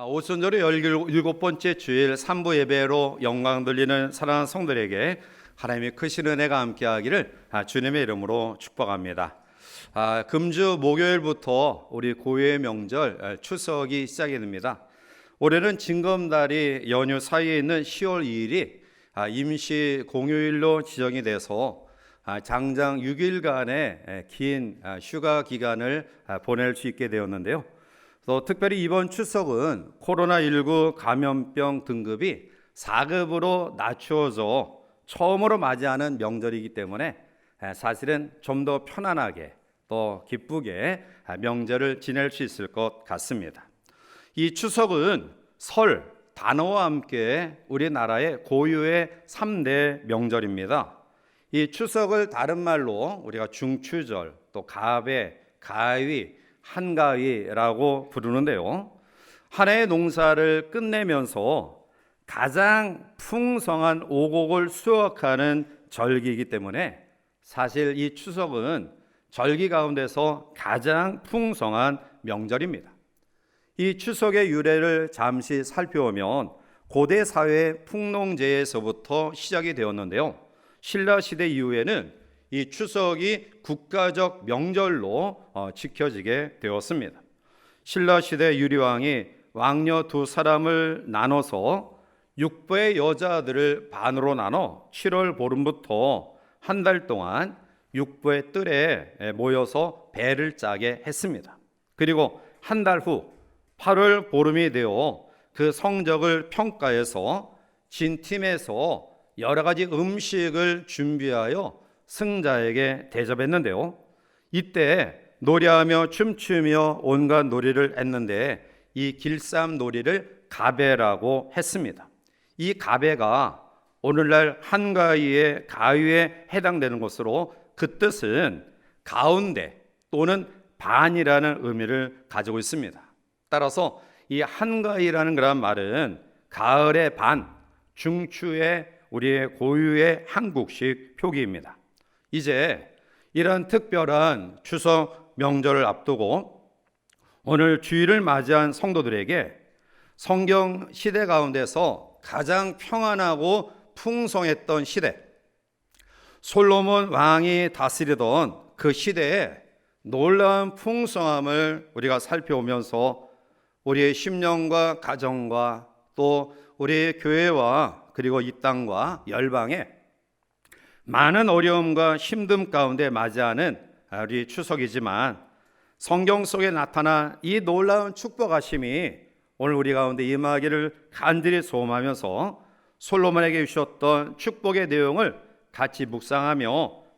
오순절의 17번째 주일 3부 예배로 영광 돌리는 사랑하는 성도들에게 하나님의 크신 은혜가 함께하기를 주님의 이름으로 축복합니다. 금주 목요일부터 우리 고유의 명절 추석이 시작이 됩니다. 올해는 징검다리 연휴 사이에 있는 10월 2일이 임시 공휴일로 지정이 돼서 장장 6일간의 긴 휴가 기간을 보낼 수 있게 되었는데요. 또 특별히 이번 추석은 코로나19 감염병 등급이 4급으로 낮추어져 처음으로 맞이하는 명절이기 때문에 사실은 좀 더 편안하게 또 기쁘게 명절을 지낼 수 있을 것 같습니다. 이 추석은 설, 단오와 함께 우리나라의 고유의 3대 명절입니다. 이 추석을 다른 말로 우리가 중추절, 또 가배, 가위, 한가위라고 부르는데요. 한 해의 농사를 끝내면서 가장 풍성한 오곡을 수확하는 절기이기 때문에 사실 이 추석은 절기 가운데서 가장 풍성한 명절입니다. 이 추석의 유래를 잠시 살펴보면 고대 사회의 풍농제에서부터 시작이 되었는데요. 신라시대 이후에는 이 추석이 국가적 명절로 지켜지게 되었습니다. 신라시대 유리왕이 왕녀 두 사람을 나눠서 육부의 여자들을 반으로 나눠 7월 보름부터 한 달 동안 육부의 뜰에 모여서 배를 짜게 했습니다. 그리고 한 달 후 8월 보름이 되어 그 성적을 평가해서 진 팀에서 여러 가지 음식을 준비하여 승자에게 대접했는데요. 이때 노래하며 춤추며 온갖 놀이를 했는데 이 길쌈놀이를 가배라고 했습니다. 이 가배가 오늘날 한가위의 가위에 해당되는 것으로 그 뜻은 가운데 또는 반이라는 의미를 가지고 있습니다. 따라서 이 한가위라는 그런 말은 가을의 반, 중추의 우리의 고유의 한국식 표기입니다. 이제 이런 특별한 추석 명절을 앞두고 오늘 주일을 맞이한 성도들에게 성경 시대 가운데서 가장 평안하고 풍성했던 시대, 솔로몬 왕이 다스리던 그 시대의 놀라운 풍성함을 우리가 살펴보면서 우리의 심령과 가정과 또 우리의 교회와 그리고 이 땅과 열방에 많은 어려움과 힘듦 가운데 맞이하는 우리 추석이지만 성경 속에 나타난 이 놀라운 축복하심이 오늘 우리 가운데 임하기를 간절히 소원하면서 솔로몬에게 주셨던 축복의 내용을 같이 묵상하며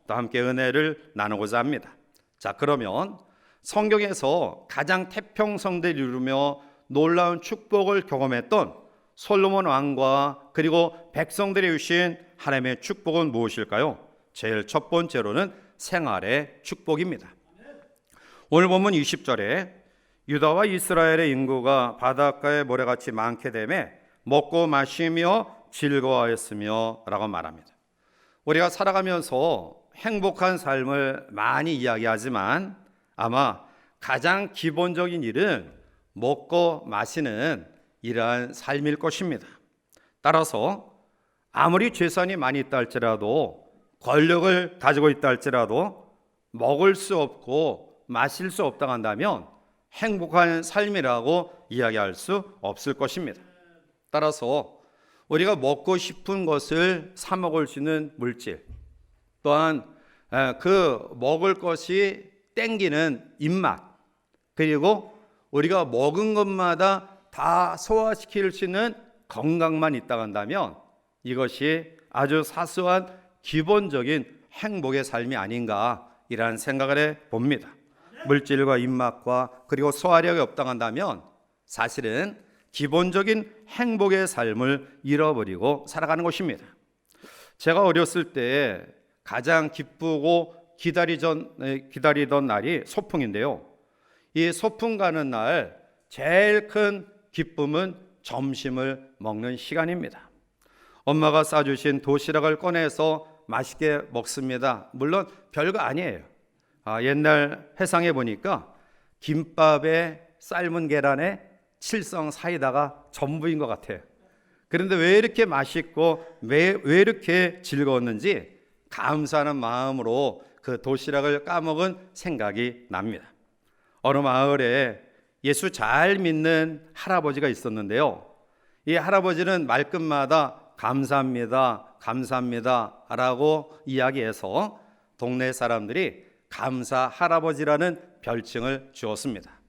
또 함께 은혜를 나누고자 합니다. 자, 그러면 성경에서 가장 태평성대를 이루며 놀라운 축복을 경험했던 솔로몬 왕과 그리고 백성들이 주신 하나님의 축복은 무엇일까요? 제일 첫 번째로는 생활의 축복입니다. 오늘 본문 20절에 유다와 이스라엘의 인구가 바닷가의 모래같이 많게 되매 먹고 마시며 즐거워하였으며 라고 말합니다. 우리가 살아가면서 행복한 삶을 많이 이야기하지만 아마 가장 기본적인 일은 먹고 마시는 이러한 삶일 것입니다. 따라서 아무리 재산이 많이 있다 할지라도 권력을 가지고 있다 할지라도 먹을 수 없고 마실 수 없다 한다면 행복한 삶이라고 이야기할 수 없을 것입니다. 따라서 우리가 먹고 싶은 것을 사 먹을 수 있는 물질, 또한 그 먹을 것이 땡기는 입맛, 그리고 우리가 먹은 것마다 다 소화시킬 수 있는 건강만 있다 한다면 이것이 아주 사소한 기본적인 행복의 삶이 아닌가 이라는 생각을 해봅니다. 물질과 입맛과 그리고 소화력이 없다 한다면 사실은 기본적인 행복의 삶을 잃어버리고 살아가는 것입니다. 제가 어렸을 때 가장 기쁘고 기다리던 날이 소풍인데요. 이 소풍 가는 날 제일 큰 기쁨은 점심을 먹는 시간입니다. 엄마가 싸주신 도시락을 꺼내서 맛있게 먹습니다. 물론 별거 아니에요. 옛날 회상해 보니까 김밥에 삶은 계란에 칠성 사이다가 전부인 것 같아요. 그런데 왜 이렇게 맛있고 왜 이렇게 즐거웠는지 감사하는 마음으로 그 도시락을 까먹은 생각이 납니다. 어느 마을에 예수 잘 믿는 할아버지가 있었는데요. 이 할아버지는 말끝마다 감사합니다, 감사합니다 라고 이야기해서 동네 사람들이 감사 할아버지라는 별칭을 주었습니다.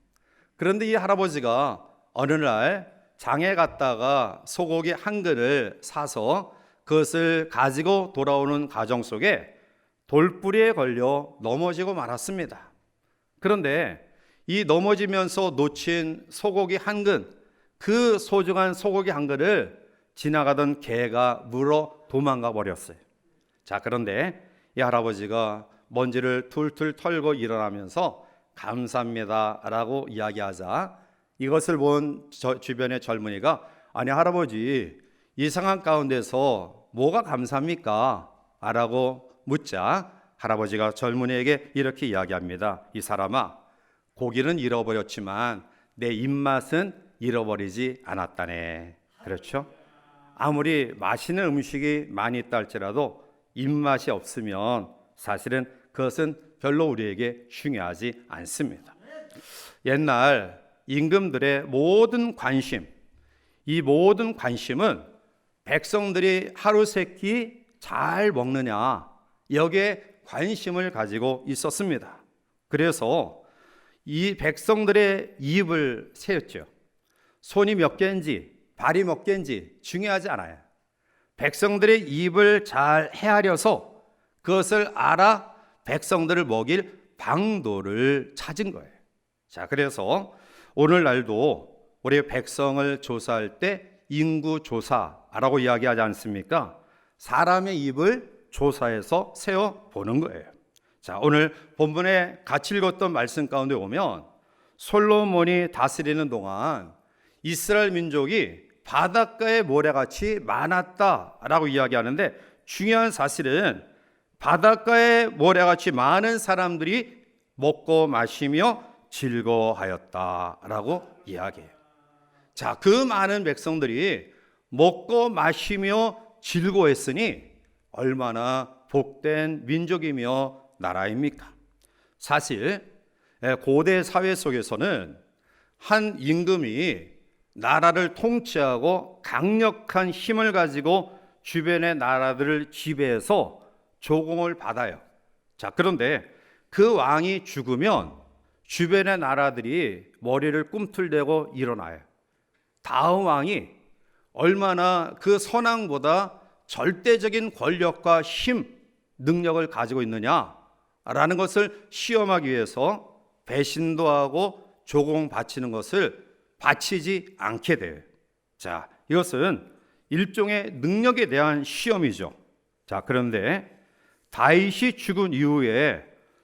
그런데 이 할아버지가 어느 날 장에 갔다가 소고기 한 근을 사서 그것을 가지고 돌아오는 과정 속에 돌부리에 걸려 넘어지고 말았습니다. 그런데 이 넘어지면서 놓친 소고기 한 근, 그 소중한 소고기 한 근을 지나가던 개가 물어 도망가 버렸어요. 자, 그런데 이 할아버지가 먼지를 툴툴 털고 일어나면서 감사합니다 라고 이야기하자 이것을 본 주변의 젊은이가 아니 할아버지 이 상황 가운데서 뭐가 감사합니까? 라고 묻자 할아버지가 젊은이에게 이렇게 이야기합니다. 이 사람아, 고기는 잃어버렸지만 내 입맛은 잃어버리지 않았다네. 그렇죠? 아무리 맛있는 음식이 많이 있다 할지라도 입맛이 없으면 사실은 그것은 별로 우리에게 중요하지 않습니다. 옛날 임금들의 모든 관심, 이 모든 관심은 백성들이 하루 세 끼 잘 먹느냐 여기에 관심을 가지고 있었습니다. 그래서 이 백성들의 입을 세웠죠. 손이 몇 개인지 발이 몇 개인지 중요하지 않아요. 백성들의 입을 잘 헤아려서 그것을 알아 백성들을 먹일 방도를 찾은 거예요. 자, 그래서 오늘날도 우리 백성을 조사할 때 인구조사라고 이야기하지 않습니까? 사람의 입을 조사해서 세워보는 거예요. 자, 오늘 본문에 같이 읽었던 말씀 가운데 오면 솔로몬이 다스리는 동안 이스라엘 민족이 바닷가의 모래같이 많았다라고 이야기하는데 중요한 사실은 바닷가의 모래같이 많은 사람들이 먹고 마시며 즐거워하였다라고 이야기해요. 자, 그 많은 백성들이 먹고 마시며 즐거워했으니 얼마나 복된 민족이며 나라입니까? 사실 고대 사회 속에서는 한 임금이 나라를 통치하고 강력한 힘을 가지고 주변의 나라들을 지배해서 조공을 받아요. 자, 그런데 그 왕이 죽으면 주변의 나라들이 머리를 꿈틀대고 일어나요. 다음 왕이 얼마나 그 선왕보다 절대적인 권력과 힘, 능력을 가지고 있느냐라는 것을 시험하기 위해서 배신도 하고 조공 바치는 것을 바치지 않게 돼요. 자, 이것은 일종의 능력에 대한 시험이죠. 자, 그런데 다윗이 죽은 이후에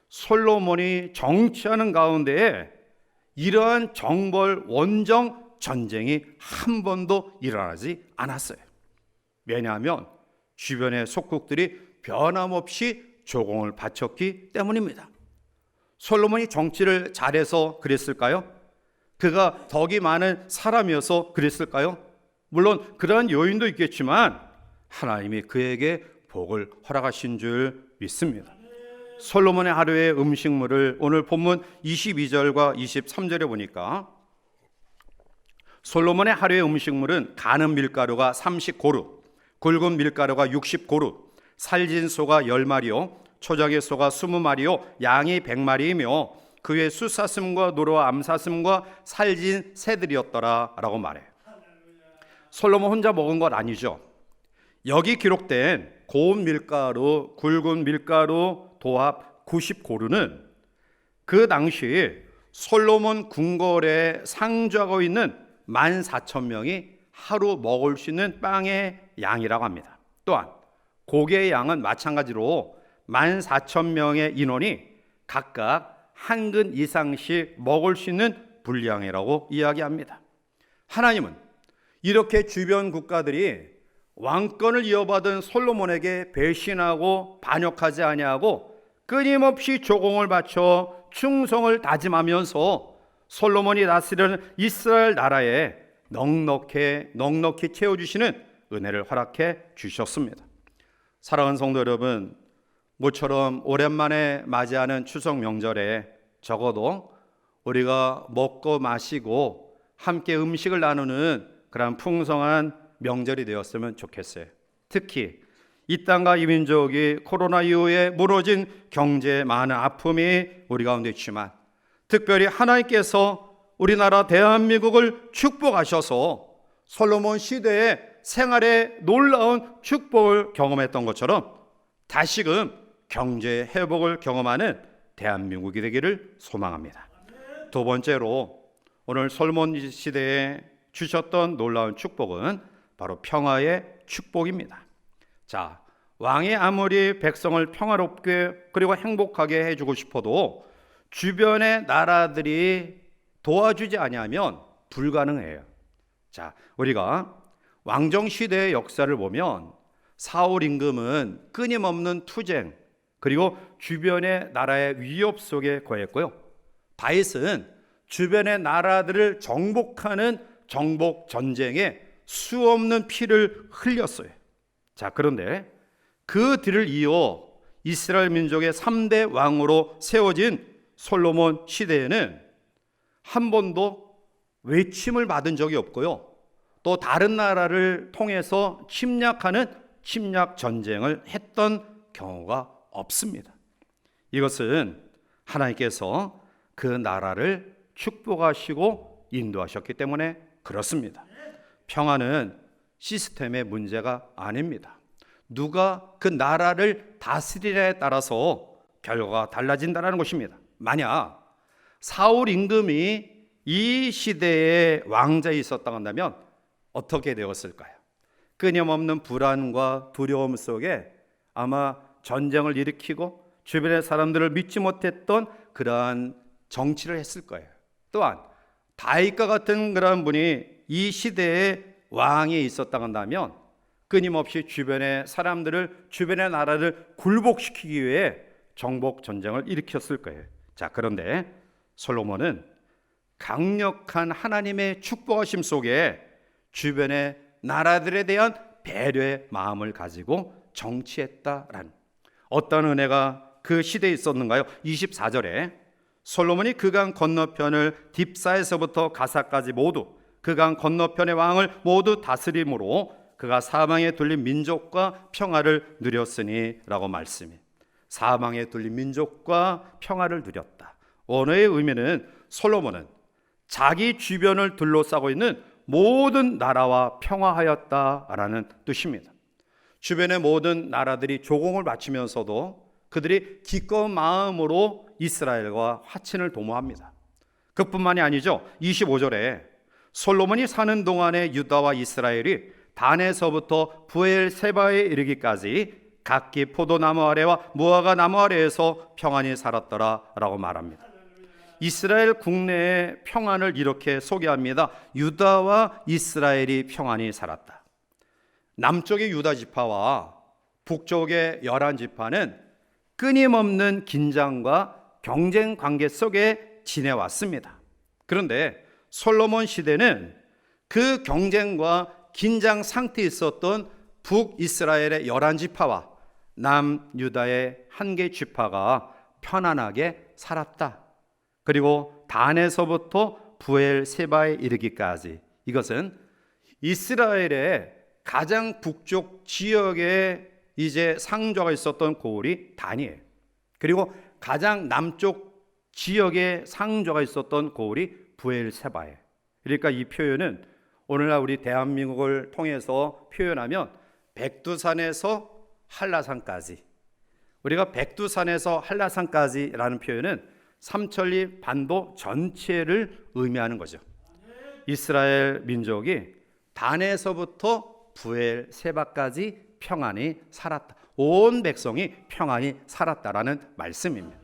솔로몬이 정치하는 가운데에 이러한 정벌 원정 전쟁이 한 번도 일어나지 않았어요. 왜냐하면 주변의 속국들이 변함없이 조공을 바쳤기 때문입니다. 솔로몬이 정치를 잘해서 그랬을까요? 그가 덕이 많은 사람이어서 그랬을까요? 물론 그러한 요인도 있겠지만 하나님이 그에게 복을 허락하신 줄 믿습니다. 솔로몬의 하루의 음식물을 오늘 본문 22절과 23절에 보니까 솔로몬의 하루의 음식물은 가는 밀가루가 30고루, 굵은 밀가루가 60고루, 살진 소가 10마리요, 초장의 소가 20마리요, 양이 100마리이며 그 외 숫사슴과 노루와 암사슴과 살진 새들이었더라 라고 말해요. 솔로몬 혼자 먹은 것 아니죠. 여기 기록된 고운 밀가루, 굵은 밀가루 도합 90고루는 그 당시 솔로몬 궁궐에 상주하고 있는 14,000명이 하루 먹을 수 있는 빵의 양이라고 합니다. 또한 고기의 양은 마찬가지로 14,000명의 인원이 각각 한 근 이상씩 먹을 수 있는 분량이라고 이야기합니다. 하나님은 이렇게 주변 국가들이 왕권을 이어받은 솔로몬에게 배신하고 반역하지 아니하고 끊임없이 조공을 바쳐 충성을 다짐하면서 솔로몬이 다스리는 이스라엘 나라에 넉넉히 채워주시는 은혜를 허락해 주셨습니다. 사랑하는 성도 여러분, 모처럼 오랜만에 맞이하는 추석 명절에 적어도 우리가 먹고 마시고 함께 음식을 나누는 그런 풍성한 명절이 되었으면 좋겠어요. 특히 이 땅과 이 민족이 코로나 이후에 무너진 경제에 많은 아픔이 우리 가운데 있지만, 특별히 하나님께서 우리나라 대한민국을 축복하셔서 솔로몬 시대의 생활에 놀라운 축복을 경험했던 것처럼 다시금 경제 회복을 경험하는 대한민국이 되기를 소망합니다. 두 번째로 오늘 솔로몬 시대에 주셨던 놀라운 축복은 바로 평화의 축복입니다. 자, 왕이 아무리 백성을 평화롭게 그리고 행복하게 해주고 싶어도 주변의 나라들이 도와주지 아니하면 불가능해요. 자, 우리가 왕정 시대의 역사를 보면 사울 임금은 끊임없는 투쟁 그리고 주변의 나라의 위협 속에 거했고요. 다윗은 주변의 나라들을 정복하는 정복 전쟁에 수없는 피를 흘렸어요. 자, 그런데 그 뒤를 이어 이스라엘 민족의 3대 왕으로 세워진 솔로몬 시대에는 한 번도 외침을 받은 적이 없고요. 또 다른 나라를 통해서 침략하는 침략 전쟁을 했던 경우가 없습니다. 이것은 하나님께서 그 나라를 축복하시고 인도하셨기 때문에 그렇습니다. 평화는 시스템의 문제가 아닙니다. 누가 그 나라를 다스리냐에 따라서 결과가 달라진다는 것입니다. 만약 사울 임금이 이 시대에 왕자에 있었다고 한다면 어떻게 되었을까요? 끊임없는 불안과 두려움 속에 아마 전쟁을 일으키고 주변의 사람들을 믿지 못했던 그러한 정치를 했을 거예요. 또한 다윗과 같은 그런 분이 이 시대에 왕이 있었다고 한다면 끊임없이 주변의 사람들을, 주변의 나라를 굴복시키기 위해 정복 전쟁을 일으켰을 거예요. 자, 그런데 솔로몬은 강력한 하나님의 축복하심 속에 주변의 나라들에 대한 배려의 마음을 가지고 정치했다라는 어떤 은혜가 그 시대에 있었는가요? 24절에 솔로몬이 그강 건너편을 딥사에서부터 가사까지 모두 그강 건너편의 왕을 모두 다스림으로 그가 사방에 둘린 민족과 평화를 누렸으니 라고 말씀이, 사방에 둘린 민족과 평화를 누렸다. 언어의 의미는 솔로몬은 자기 주변을 둘러싸고 있는 모든 나라와 평화하였다라는 뜻입니다. 주변의 모든 나라들이 조공을 바치면서도 그들이 기꺼운 마음으로 이스라엘과 화친을 도모합니다. 그뿐만이 아니죠. 25절에 솔로몬이 사는 동안에 유다와 이스라엘이 단에서부터 부엘세바에 이르기까지 각기 포도나무 아래와 무화과 나무 아래에서 평안히 살았더라 라고 말합니다. 이스라엘 국내의 평안을 이렇게 소개합니다. 유다와 이스라엘이 평안히 살았다. 남쪽의 유다 지파와 북쪽의 11지파는 끊임없는 긴장과 경쟁 관계 속에 지내왔습니다. 그런데 솔로몬 시대는 그 경쟁과 긴장 상태에 있었던 북이스라엘의 11지파와 남유다의 한 개 지파가 편안하게 살았다. 그리고 단에서부터 부엘세바에 이르기까지, 이것은 이스라엘의 가장 북쪽 지역에 이제 상주하고 있었던 고을이 단이에요. 그리고 가장 남쪽 지역에 상주하고 있었던 고을이 부엘세바예요. 그러니까 이 표현은 오늘날 우리 대한민국을 통해서 표현하면 백두산에서 한라산까지, 우리가 백두산에서 한라산까지라는 표현은 삼천리 반도 전체를 의미하는 거죠. 이스라엘 민족이 단에서부터 부엘세바까지 평안히 살았다. 온 백성이 평안히 살았다라는 말씀입니다.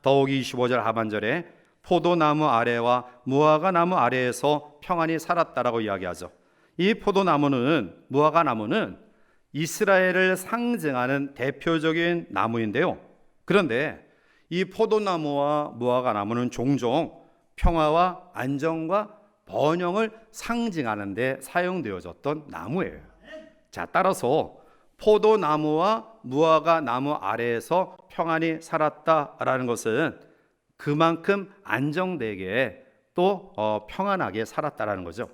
더욱이 25절 하반절에 포도나무 아래와 무화과 나무 아래에서 평안히 살았다라고 이야기하죠. 이 포도나무는, 무화과 나무는 이스라엘을 상징하는 대표적인 나무인데요. 그런데 이 포도나무와 무화과 나무는 종종 평화와 안정과 번영을 상징하는 데 사용되어졌던 나무예요. 자, 따라서 포도나무와 무화과 나무 아래에서 평안히 살았다라는 것은 그만큼 안정되게 또 평안하게 살았다라는 거죠.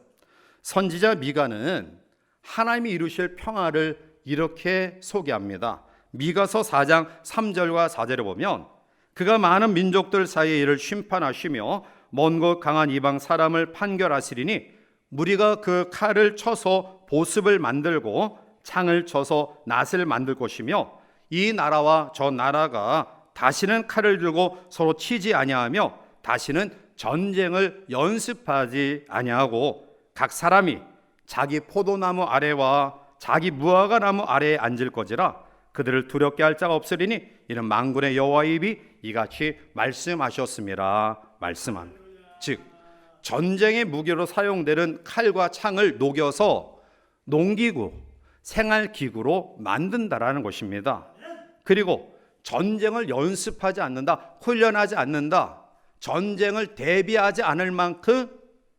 선지자 미가는 하나님이 이루실 평화를 이렇게 소개합니다. 미가서 4장 3절과 4절에 보면 그가 많은 민족들 사이에 이를 심판하시며 먼 곳 강한 이방 사람을 판결하시리니 무리가 그 칼을 쳐서 보습을 만들고 창을 쳐서 낫을 만들 것이며 이 나라와 저 나라가 다시는 칼을 들고 서로 치지 아니하며 다시는 전쟁을 연습하지 아니하고 각 사람이 자기 포도나무 아래와 자기 무화과 나무 아래에 앉을 거지라. 그들을 두렵게 할 자가 없으리니 이는 만군의 여호와의 입이 이같이 말씀하셨음이라 말씀합니다. 즉 전쟁의 무기로 사용되는 칼과 창을 녹여서 농기구, 생활기구로 만든다라는 것입니다. 그리고 전쟁을 연습하지 않는다, 훈련하지 않는다, 전쟁을 대비하지 않을 만큼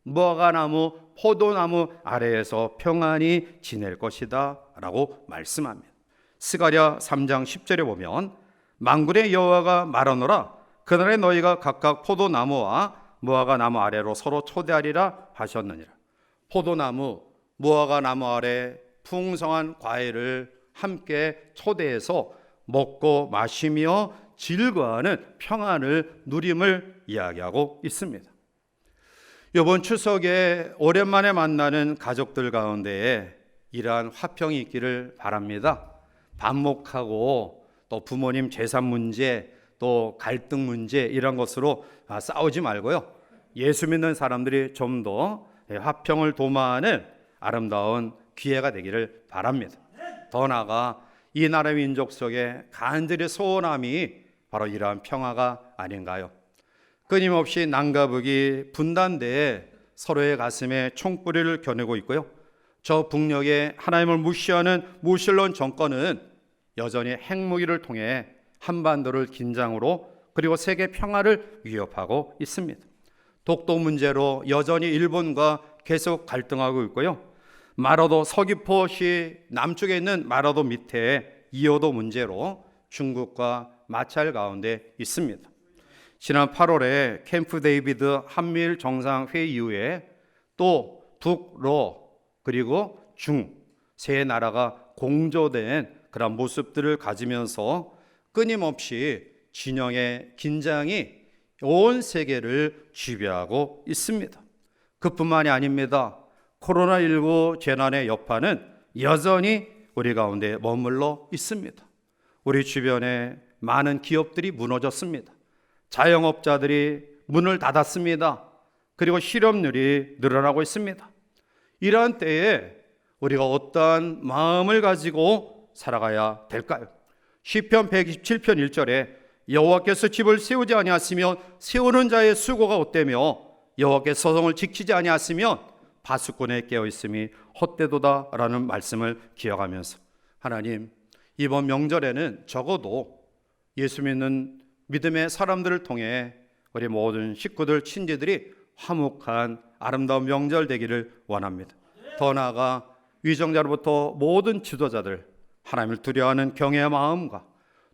무화과나무, 포도나무 아래에서 평안히 지낼 것이다 라고 말씀합니다. 스가랴 3장 10절에 보면 만군의 여호와가 말하노라 그날에 너희가 각각 포도나무와 무화과나무 아래로 서로 초대하리라 하셨느니라. 포도나무, 무화과나무 아래 풍성한 과일을 함께 초대해서 먹고 마시며 즐거워하는 평안을 누림을 이야기하고 있습니다. 이번 추석에 오랜만에 만나는 가족들 가운데에 이러한 화평이 있기를 바랍니다. 반목하고 또 부모님 재산 문제, 또 갈등 문제 이런 것으로 싸우지 말고요. 예수 믿는 사람들이 좀 더 화평을 도모하는 아름다운 기회가 되기를 바랍니다. 더 나아가 이 나라 민족 속에 간절히 소원함이 바로 이러한 평화가 아닌가요? 끊임없이 남과 북이 분단돼 서로의 가슴에 총구리를 겨누고 있고요. 저 북녘에 하나님을 무시하는 무신론 정권은 여전히 핵무기를 통해 한반도를 긴장으로 그리고 세계 평화를 위협하고 있습니다. 독도 문제로 여전히 일본과 계속 갈등하고 있고요. 마라도 서귀포시 남쪽에 있는 마라도 밑에 이호도 문제로 중국과 마찰 가운데 있습니다. 지난 8월에 캠프 데이비드 한미일 정상회의 이후에 또 북로 그리고 중 세 나라가 공조된 그런 모습들을 가지면서 끊임없이 진영의 긴장이 온 세계를 지배하고 있습니다. 그뿐만이 아닙니다. 코로나19 재난의 여파는 여전히 우리 가운데 머물러 있습니다. 우리 주변에 많은 기업들이 무너졌습니다. 자영업자들이 문을 닫았습니다. 그리고 실업률이 늘어나고 있습니다. 이러한 때에 우리가 어떠한 마음을 가지고 살아가야 될까요? 시편 127편 1절에 여호와께서 집을 세우지 아니하시면 세우는 자의 수고가 헛되며 여호와께서 성을 지키지 아니하시면 파수꾼에 깨어있음이 헛되도다라는 말씀을 기억하면서 하나님, 이번 명절에는 적어도 예수 믿는 믿음의 사람들을 통해 우리 모든 식구들, 친지들이 화목한 아름다운 명절 되기를 원합니다. 더 나아가 위정자로부터 모든 지도자들, 하나님을 두려워하는 경외의 마음과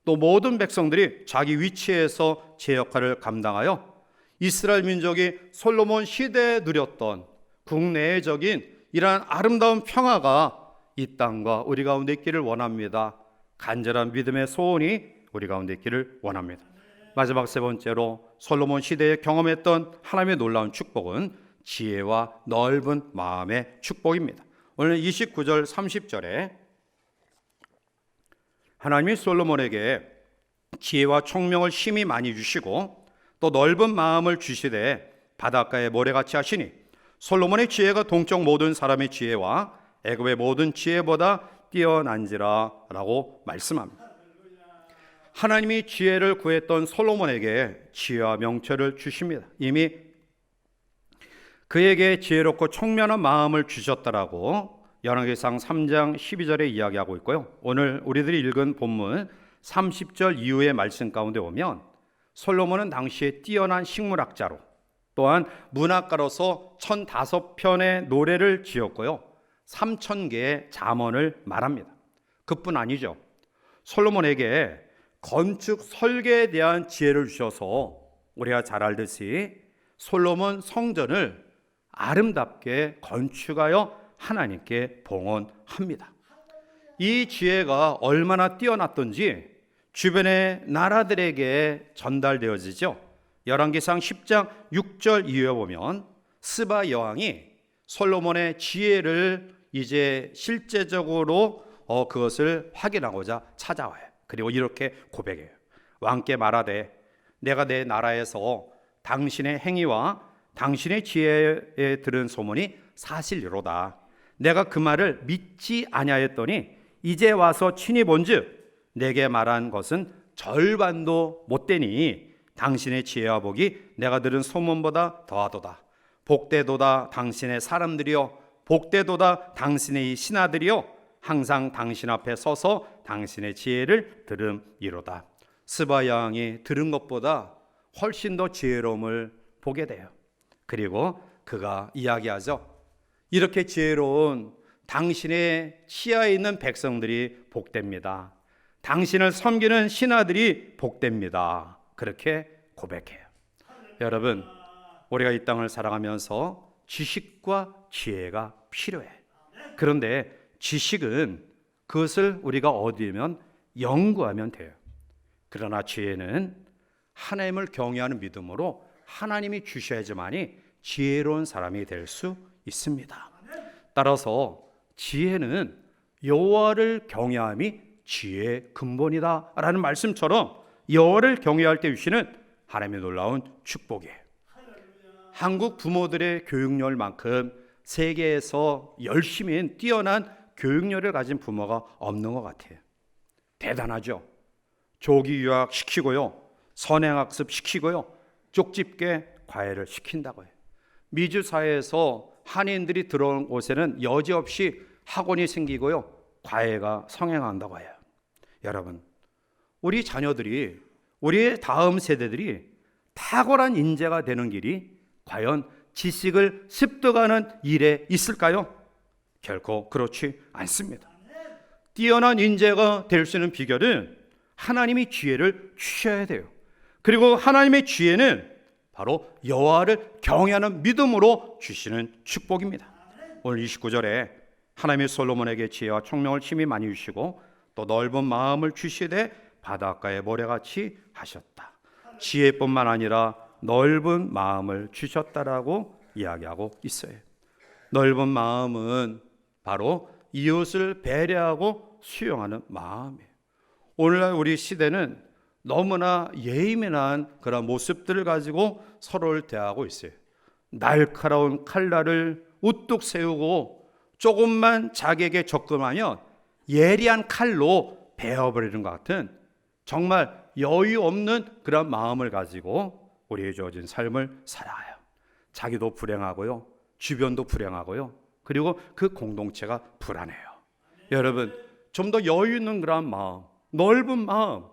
또 모든 백성들이 자기 위치에서 제 역할을 감당하여 이스라엘 민족이 솔로몬 시대에 누렸던 국내적인 이러한 아름다운 평화가 이 땅과 우리 가운데 있기를 원합니다. 간절한 믿음의 소원이 우리 가운데 있기를 원합니다. 마지막 세 번째로 솔로몬 시대에 경험했던 하나님의 놀라운 축복은 지혜와 넓은 마음의 축복입니다. 오늘 29절 30절에 하나님이 솔로몬에게 지혜와 총명을 심히 많이 주시고 또 넓은 마음을 주시되 바닷가에 모래같이 하시니 솔로몬의 지혜가 동쪽 모든 사람의 지혜와 애굽의 모든 지혜보다 뛰어난지라 라고 말씀합니다. 하나님이 지혜를 구했던 솔로몬에게 지혜와 명철을 주십니다. 이미 그에게 지혜롭고 총명한 마음을 주셨다라고 열왕기상 3장 12절에 이야기하고 있고요. 오늘 우리들이 읽은 본문 30절 이후의 말씀 가운데 보면 솔로몬은 당시에 뛰어난 식물학자로 또한 문학가로서 1005편의 노래를 지었고요, 3000개의 잠언을 말합니다. 그뿐 아니죠. 솔로몬에게 건축 설계에 대한 지혜를 주셔서 우리가 잘 알듯이 솔로몬 성전을 아름답게 건축하여 하나님께 봉헌합니다. 이 지혜가 얼마나 뛰어났던지 주변의 나라들에게 전달되어지죠. 열왕기상 10장 6절 이후에 보면 스바 여왕이 솔로몬의 지혜를 이제 실제적으로 그것을 확인하고자 찾아와요. 그리고 이렇게 고백해요. 왕께 말하되 내가 내 나라에서 당신의 행위와 당신의 지혜에 들은 소문이 사실이로다. 내가 그 말을 믿지 아니하였더니 이제 와서 친히 본즉 내게 말한 것은 절반도 못되니 당신의 지혜와 복이 내가 들은 소문보다 더하도다. 복되도다 당신의 사람들이여, 복되도다 당신의 이 신하들이여, 항상 당신 앞에 서서 당신의 지혜를 들음이로다. 스바 여왕이 들은 것보다 훨씬 더 지혜로움을 보게 돼요. 그리고 그가 이야기하죠. 이렇게 지혜로운 당신의 치하에 있는 백성들이 복됩니다. 당신을 섬기는 신하들이 복됩니다. 그렇게 고백해요. 여러분, 우리가 이 땅을 살아가면서 지식과 지혜가 필요해. 그런데 지식은 그것을 우리가 얻으면 연구하면 돼요. 그러나 지혜는 하나님을 경외하는 믿음으로 하나님이 주셔야지만이 지혜로운 사람이 될 수 있습니다. 따라서 지혜는 여호와를 경외함이 지혜의 근본이다라는 말씀처럼 여호와를 경외할 때 주시는 하나님의 놀라운 축복이에요. 한국 부모들의 교육열만큼 세계에서 열심히 뛰어난 교육열을 가진 부모가 없는 것 같아요. 대단하죠. 조기 유학 시키고요, 선행학습 시키고요, 쪽집게 과외를 시킨다고 해요. 미주 사회에서 한인들이 들어온 곳에는 여지없이 학원이 생기고요, 과외가 성행한다고 해요. 여러분, 우리 자녀들이, 우리의 다음 세대들이 탁월한 인재가 되는 길이 과연 지식을 습득하는 일에 있을까요? 결코 그렇지 않습니다. 뛰어난 인재가 될 수 있는 비결은 하나님이 지혜를 주셔야 돼요. 그리고 하나님의 지혜는 바로 여호와를 경외하는 믿음으로 주시는 축복입니다. 오늘 29절에 하나님이 솔로몬에게 지혜와 총명을 심히 많이 주시고 또 넓은 마음을 주시되 바닷가의 모래같이 하셨다. 지혜뿐만 아니라 넓은 마음을 주셨다라고 이야기하고 있어요. 넓은 마음은 바로 이웃을 배려하고 수용하는 마음이에요. 오늘날 우리 시대는 너무나 예민한 그런 모습들을 가지고 서로를 대하고 있어요. 날카로운 칼날을 우뚝 세우고 조금만 자기에게 접근하면 예리한 칼로 베어버리는 것 같은 정말 여유 없는 그런 마음을 가지고 우리의 주어진 삶을 살아요. 자기도 불행하고요, 주변도 불행하고요, 그리고 그 공동체가 불안해요. 여러분, 좀 더 여유 있는 그런 마음, 넓은 마음,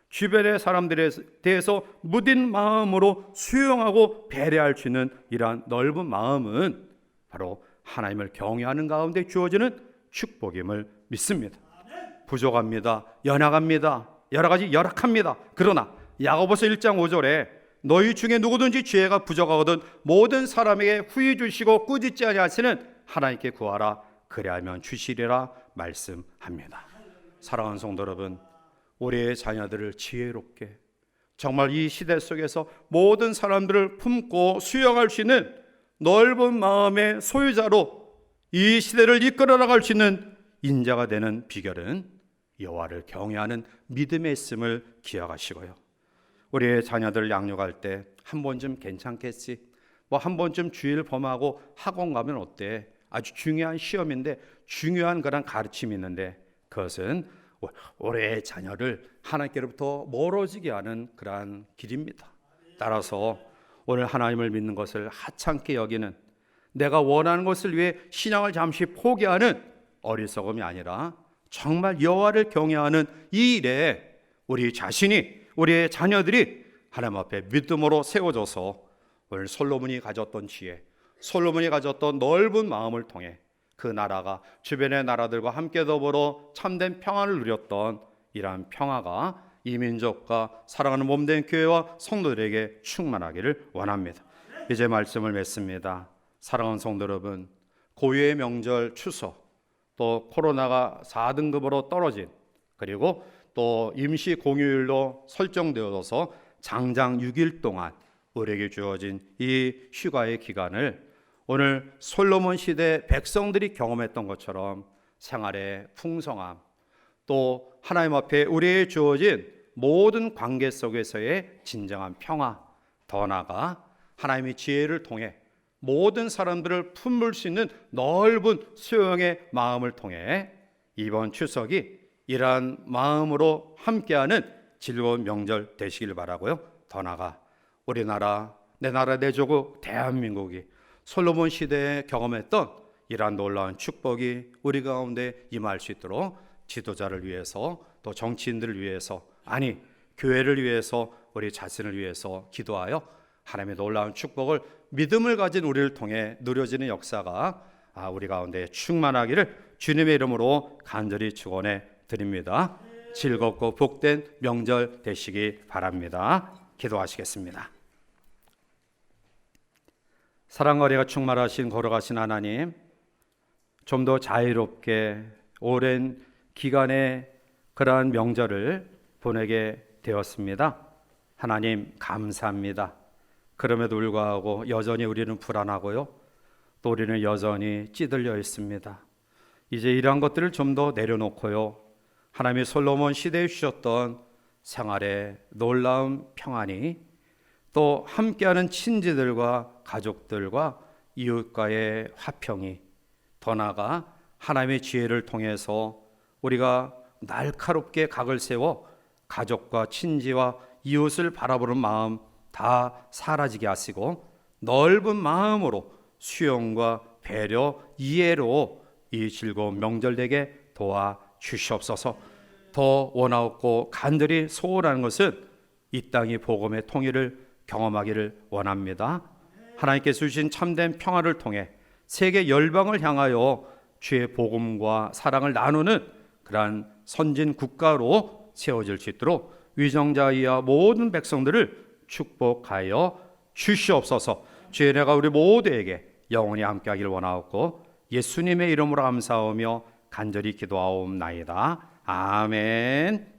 주변의 사람들에 대해서 무딘 마음으로 수용하고 배려할 수 있는 이러한 넓은 마음은 바로 하나님을 경외하는 가운데 주어지는 축복임을 믿습니다. 부족합니다. 연약합니다. 여러 가지 열악합니다. 그러나 야고보서 1장 5절에 너희 중에 누구든지 지혜가 부족하거든 모든 사람에게 후히 주시고 꾸짖지 아니하시는 하나님께 구하라 그리하면 주시리라 말씀합니다. 사랑하는 성도 여러분, 우리의 자녀들을 지혜롭게 정말 이 시대 속에서 모든 사람들을 품고 수용할 수 있는 넓은 마음의 소유자로 이 시대를 이끌어 나갈 수 있는 인자가 되는 비결은 여호와를 경외하는 믿음에 있음을 기억하시고요, 우리의 자녀들을 양육할 때 한 번쯤 괜찮겠지, 뭐 한 번쯤 주일 범하고 학원 가면 어때, 아주 중요한 시험인데 중요한 그런 가르침이 있는데 그것은 우리의 자녀를 하나님께로부터 멀어지게 하는 그러한 길입니다. 따라서 오늘 하나님을 믿는 것을 하찮게 여기는, 내가 원하는 것을 위해 신앙을 잠시 포기하는 어리석음이 아니라 정말 여호와를 경외하는 이 일에 우리 자신이, 우리의 자녀들이 하나님 앞에 믿음으로 세워져서 오늘 솔로몬이 가졌던 지혜, 솔로몬이 가졌던 넓은 마음을 통해 그 나라가 주변의 나라들과 함께 더불어 참된 평안을 누렸던 이러한 평화가 이 민족과 사랑하는 몸된 교회와 성도들에게 충만하기를 원합니다. 이제 말씀을 맺습니다. 사랑하는 성도 여러분, 고유의 명절 추석, 또 코로나가 4등급으로 떨어진, 그리고 또 임시 공휴일로 설정되어서 장장 6일 동안 우리에게 주어진 이 휴가의 기간을 오늘 솔로몬 시대 백성들이 경험했던 것처럼 생활의 풍성함, 또 하나님 앞에 우리에게 주어진 모든 관계 속에서의 진정한 평화, 더 나아가 하나님의 지혜를 통해 모든 사람들을 품을 수 있는 넓은 수용의 마음을 통해 이번 추석이 이러한 마음으로 함께하는 즐거운 명절 되시길 바라고요. 더 나아가 우리나라, 내 나라, 내 조국 대한민국이 솔로몬 시대에 경험했던 이러한 놀라운 축복이 우리 가운데 임할 수 있도록 지도자를 위해서, 또 정치인들을 위해서, 아니 교회를 위해서, 우리 자신을 위해서 기도하여 하나님의 놀라운 축복을 믿음을 가진 우리를 통해 누려지는 역사가 우리 가운데 충만하기를 주님의 이름으로 간절히 축원해 드립니다. 즐겁고 복된 명절 되시기 바랍니다. 기도하시겠습니다. 사랑과 은혜가 충만하신 거룩하신 하나님, 좀 더 자유롭게 오랜 기간의 그러한 명절을 보내게 되었습니다. 하나님 감사합니다. 그럼에도 불구하고 여전히 우리는 불안하고요, 또 우리는 여전히 찌들려 있습니다. 이제 이러한 것들을 좀 더 내려놓고요, 하나님이 솔로몬 시대에 주셨던 생활의 놀라운 평안이, 또 함께하는 친지들과 가족들과 이웃과의 화평이, 더 나아가 하나님의 지혜를 통해서 우리가 날카롭게 각을 세워 가족과 친지와 이웃을 바라보는 마음 다 사라지게 하시고 넓은 마음으로 수용과 배려, 이해로 이 즐거운 명절 되게 도와주시옵소서. 더 원하옵고 간절히 소원하는 것은 이 땅이 복음의 통일을 경험하기를 원합니다. 하나님께서 주신 참된 평화를 통해 세계 열방을 향하여 주의 복음과 사랑을 나누는 그러한 선진 국가로 세워질 수 있도록 위정자 이하 모든 백성들을 축복하여 주시옵소서. 주의 은혜가 우리 모두에게 영원히 함께하기를 원하옵고 예수님의 이름으로 감사하며 간절히 기도하옵나이다. 아멘.